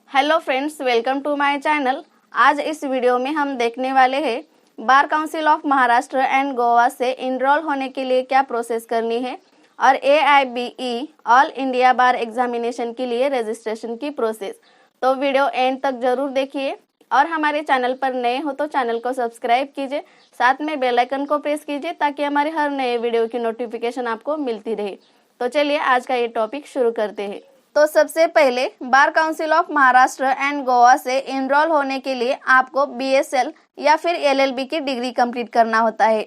Hello friends, welcome to my channel. आज इस video में हम देखने वाले हैं bar council of Maharashtra and Goa से इनरोल होने के लिए क्या प्रोसेस करनी है और AIBE ऑल इंडिया बार एग्जामिनेशन के लिए रजिस्ट्रेशन की प्रोसेस। तो वीडियो एंड तक जरूर देखिए और हमारे चैनल पर नए हो तो चैनल को सब्सक्राइब कीजिए, साथ में बेल आइकन को प्रेस कीजिए ताकि हमारे हर नए वीडियो की नोटिफिकेशन आपको मिलती रहे। तो चलिए आज का ये टॉपिक शुरू करते हैं। तो सबसे पहले बार council of Maharashtra and Goa से इनरोल होने के लिए आपको BSL या फिर LLB की डिग्री कंप्लीट करना होता है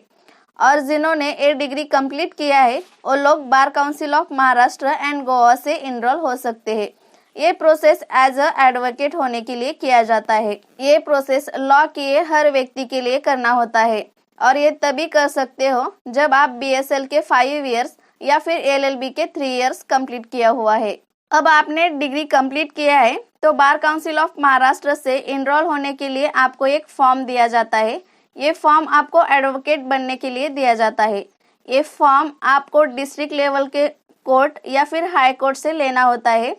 और जिन्होंने ये डिग्री कंप्लीट किया है वो लोग बार council of Maharashtra and Goa से इनरोल हो सकते हैं। ये प्रोसेस एज अ एडवोकेट होने के लिए किया जाता है। ये प्रोसेस लॉ किए हर व्यक्ति के लिए करना होता है और ये तभी कर सकते हो जब आप BSL के 5 इयर्स या फिर LLB के 3 इयर्स कंप्लीट किया हुआ है। अब आपने डिग्री कंप्लीट किया है तो बार काउंसिल ऑफ महाराष्ट्र से इनरोल होने के लिए आपको एक फॉर्म दिया जाता है। ये फॉर्म आपको एडवोकेट बनने के लिए दिया जाता है। ये फॉर्म आपको डिस्ट्रिक्ट लेवल के कोर्ट या फिर हाई कोर्ट से लेना होता है।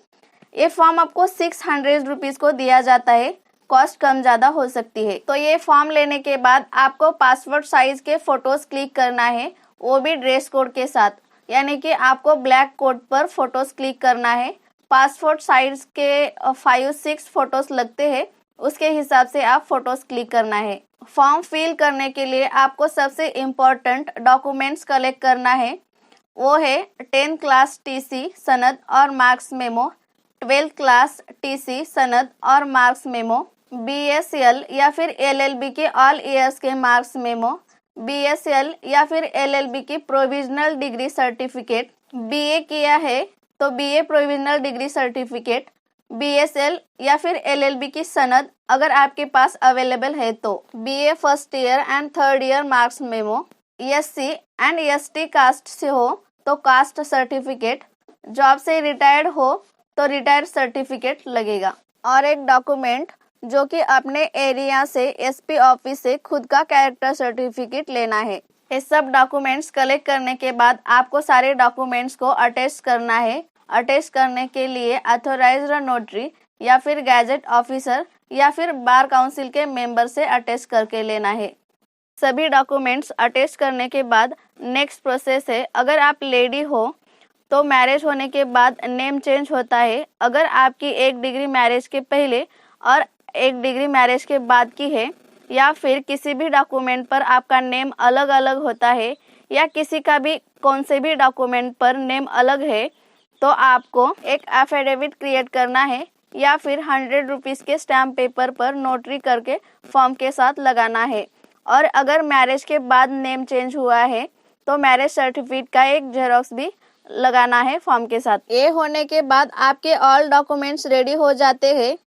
ये फॉर्म आपको 600 रुपीज़ को दिया जाता है, कॉस्ट कम ज़्यादा हो सकती है। तो ये फॉर्म लेने के बाद आपको पासपोर्ट साइज के फोटोज क्लिक करना है, वो भी ड्रेस कोड के साथ, यानी कि आपको ब्लैक कोड पर फोटोज क्लिक करना है। पासपोर्ट साइज के 5-6 फोटोज लगते हैं, उसके हिसाब से आप फोटोज क्लिक करना है। फॉर्म फिल करने के लिए आपको सबसे इम्पोर्टेंट डॉक्यूमेंट्स कलेक्ट करना है, वो है 10th क्लास TC सनद और marks memo, 12th class TC सनद और मार्क्स मेमो, BSL या फिर LLB के ऑल ईयर्स के मार्क्स मेमो, BSL या फिर LLB की प्रोविजनल डिग्री सर्टिफिकेट, BA किया है तो BA provisional degree certificate, BSL या फिर LLB की सनद अगर आपके पास अवेलेबल है तो, BA first year and third year marks memo, SC and ST caste से हो तो कास्ट सर्टिफिकेट, जॉब से रिटायर्ड हो तो रिटायर्ड सर्टिफिकेट लगेगा और एक डॉक्यूमेंट जो कि अपने एरिया से SP ऑफिस से खुद का कैरेक्टर सर्टिफिकेट लेना है। ये सब डॉक्यूमेंट्स कलेक्ट करने के बाद आपको सारे डॉक्यूमेंट्स को अटैच करना है। अटैच करने के लिए अथोराइज्ड नोटरी या फिर गैजेट ऑफिसर या फिर बार काउंसिल के मेंबर से अटैच करके लेना है। सभी डॉक्यूमेंट्स अटैच करने के बाद नेक्स्ट प्रोसेस है, अगर आप लेडी हो तो मैरिज होने के बाद नेम चेंज होता है। अगर आपकी एक डिग्री मैरिज के पहले और एक डिग्री मैरिज के बाद की है या फिर किसी भी डॉक्यूमेंट पर आपका नेम अलग अलग होता है या किसी का भी कौन से भी डॉक्यूमेंट पर नेम अलग है तो आपको एक एफिडेविट क्रिएट करना है या फिर 100 रुपीज़ के स्टैम्प पेपर पर नोटरी करके फॉर्म के साथ लगाना है। और अगर मैरिज के बाद नेम चेंज हुआ है तो मैरिज सर्टिफिकेट का एक जेरोक्स भी लगाना है फॉर्म के साथ। ये होने के बाद आपके ऑल डॉक्यूमेंट्स रेडी हो जाते हैं।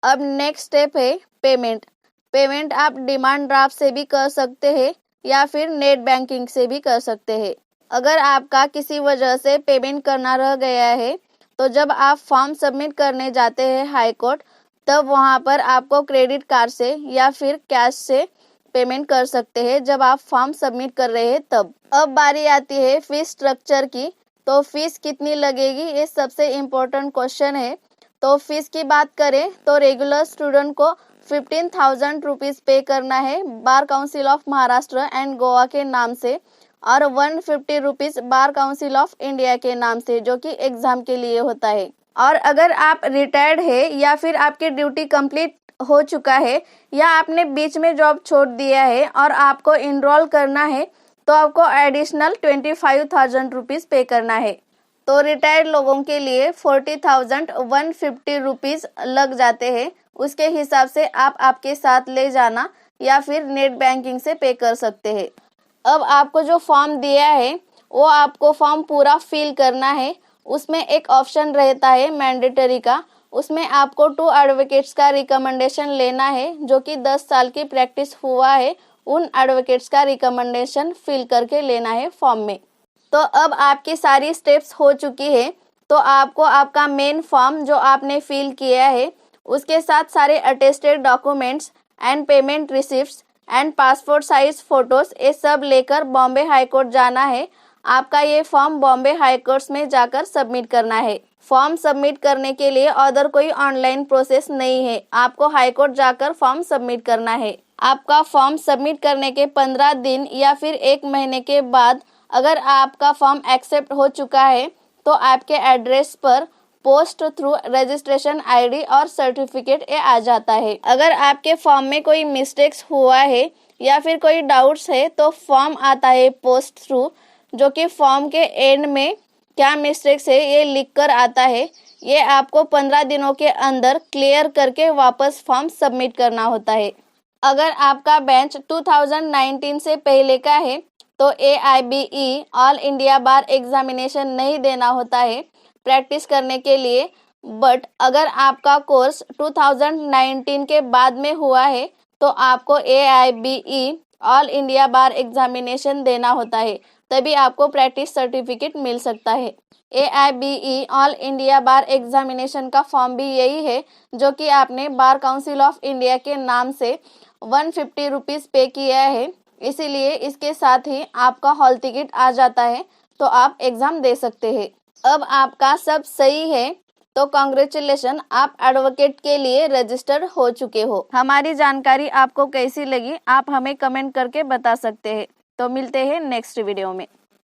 अब नेक्स्ट स्टेप है पेमेंट। पेमेंट आप डिमांड ड्राफ्ट से भी कर सकते हैं या फिर नेट बैंकिंग से भी कर सकते हैं। अगर आपका किसी वजह से पेमेंट करना रह गया है तो जब आप फॉर्म सबमिट करने जाते हैं हाई कोर्ट तब वहां पर आपको क्रेडिट कार्ड से या फिर कैश से पेमेंट कर सकते हैं जब आप फॉर्म सबमिट कर रहे हैं तब। अब बारी आती है फीस स्ट्रक्चर की। तो फीस कितनी लगेगी, ये सबसे इम्पोर्टेंट क्वेश्चन है। तो फीस की बात करें तो रेगुलर स्टूडेंट को 15,000 रुपीज़ पे करना है बार council of Maharashtra and Goa के नाम से और 150 rupees bar council of India के नाम से, जो कि एग्जाम के लिए होता है। और अगर आप रिटायर्ड है या फिर आपकी ड्यूटी कंप्लीट हो चुका है या आपने बीच में जॉब छोड़ दिया है और आपको इनरोल करना है तो आपको एडिशनल 25,000 रुपीज़ पे करना है। तो रिटायर्ड लोगों के लिए 40,150 रुपीज़ लग जाते हैं। उसके हिसाब से आप आपके साथ ले जाना या फिर नेट बैंकिंग से पे कर सकते हैं। अब आपको जो फॉर्म दिया है वो आपको फॉर्म पूरा फिल करना है। उसमें एक ऑप्शन रहता है मैंडेटरी का, उसमें आपको 2 एडवोकेट्स का रिकमेंडेशन लेना है जो कि 10 साल की प्रैक्टिस हुआ है। उन एडवोकेट्स का रिकमेंडेशन फिल करके लेना है फॉर्म में। तो अब आपकी सारी स्टेप्स हो चुकी है तो आपको आपका मेन फॉर्म जो आपने फिल किया है उसके साथ सारे attested documents and payment receipts and passport size photos ये सब लेकर बॉम्बे हाई कोर्ट जाना है आपका ये फॉर्म बॉम्बे हाई कोर्ट में जाकर सबमिट करना है। फॉर्म सबमिट करने के लिए अदर कोई ऑनलाइन प्रोसेस नहीं है, आपको हाई कोर्ट जाकर फॉर्म सबमिट करना है। आपका फॉर्म सबमिट करने के 15 दिन या फिर 1 महीने के बाद अगर आपका फॉर्म एक्सेप्ट हो चुका है तो आपके एड्रेस पर पोस्ट थ्रू रजिस्ट्रेशन आईडी और सर्टिफिकेट ये आ जाता है। अगर आपके फॉर्म में कोई मिस्टेक्स हुआ है या फिर कोई डाउट्स है तो फॉर्म आता है पोस्ट थ्रू, जो कि फॉर्म के एंड में क्या मिस्टेक्स है ये लिख कर आता है। ये आपको 15 दिनों के अंदर क्लियर करके वापस फॉर्म सबमिट करना होता है। अगर आपका बैच 2019 से पहले का है तो AIBE ऑल इंडिया बार एग्जामिनेशन नहीं देना होता है प्रैक्टिस करने के लिए। बट अगर आपका कोर्स 2019 के बाद में हुआ है तो आपको AIBE ऑल इंडिया बार एग्जामिनेशन देना होता है, तभी आपको प्रैक्टिस सर्टिफिकेट मिल सकता है। AIBE ऑल इंडिया बार एग्जामिनेशन का फॉर्म भी यही है जो कि आपने बार काउंसिल ऑफ इंडिया के नाम से 150 रुपीज़ पे किया है, इसीलिए इसके साथ ही आपका हॉल टिकट आ जाता है तो आप एग्ज़ाम दे सकते हैं। अब आपका सब सही है तो कॉन्ग्रेचुलेशन, आप एडवोकेट के लिए रजिस्टर्ड हो चुके हो। हमारी जानकारी आपको कैसी लगी आप हमें कमेंट करके बता सकते हैं। तो मिलते हैं नेक्स्ट वीडियो में।